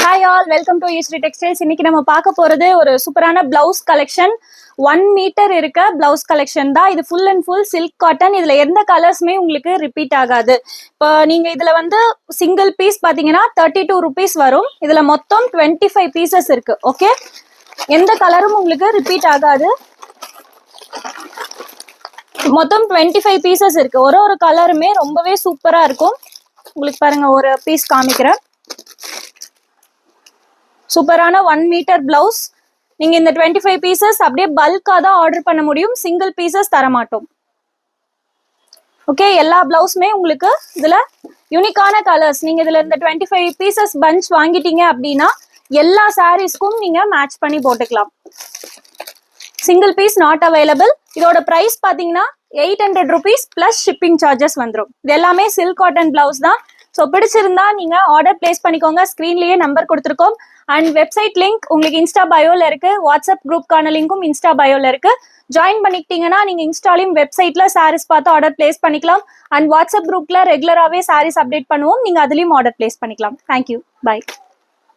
Hi all, welcome to Eswari textiles. இன்னைக்கு நம்ம பார்க்க போறது ஒரு சூப்பரான பிளவுஸ் கலெக்ஷன். 1 மீட்டர் இருக்க பிளவுஸ் கலெக்ஷன் தான் இது. Full and full silk cotton. இதுல எந்த கலர்ஸுமே உங்களுக்கு ரிப்பீட் ஆகாது. இப்போ நீங்க இதுல வந்து சிங்கிள் பீஸ் பாத்தீங்கன்னா 32 rupees வரும். இதுல மொத்தம் 25 பீசஸ் இருக்கு. ஓகே, எந்த கலரும் உங்களுக்கு ரிப்பீட் ஆகாது. மொத்தம் 25 பீசஸ் இருக்கு. ஒரு கலருமே ரொம்பவே சூப்பரா இருக்கும். உங்களுக்கு பாருங்க, ஒரு பீஸ் காமிக்கிறேன். சூப்பரான 1 மீட்டர் பிளவுஸ். நீங்க இந்த 25 பீசஸ் அப்படியே பல்கா தான் ஆர்டர் பண்ண முடியும். சிங்கிள் பீசஸ் தர மாட்டோம். ஓகே, எல்லா பிளவுஸுமே உங்களுக்கு இதுல யூனிக்கான கலர்ஸ். நீங்க இதுல இந்த 25 பீசஸ் பஞ்ச் வாங்கிட்டீங்க அப்படின்னா எல்லா சாரீஸ்க்கும் நீங்க மேட்ச் பண்ணி போட்டுக்கலாம். Single piece not available. இதோட பிரைஸ் பாத்தீங்கன்னா 800 rupees பிளஸ் ஷிப்பிங் சார்ஜஸ் வந்துடும். இது எல்லாமே சில்க் காட்டன் பிளவுஸ் தான். ஸோ பிடிச்சிருந்தா நீங்க ஆர்டர் பிளேஸ் பண்ணிக்கோங்க. ஸ்கிரீன்லயே நம்பர் கொடுத்துருக்கோம். அண்ட் வெப்சைட் லிங்க் உங்களுக்கு இன்ஸ்டா பயோல இருக்கு. வாட்ஸ்அப் குரூப்கான லிங்கும் இன்ஸ்டா பயோல இருக்கு. ஜாயின் பண்ணிக்கிட்டீங்கன்னா நீங்க இன்ஸ்டாலையும் வெப்சைட்ல சாரீஸ் பார்த்து ஆர்டர் பிளேஸ் பண்ணிக்கலாம். அண்ட் வாட்ஸ்அப் குரூப்ல ரெகுலராகவே சாரீஸ் அப்டேட் பண்ணுவோம். நீங்க அதுலயும் ஆர்டர் பிளேஸ் பண்ணிக்கலாம். Thank you, by.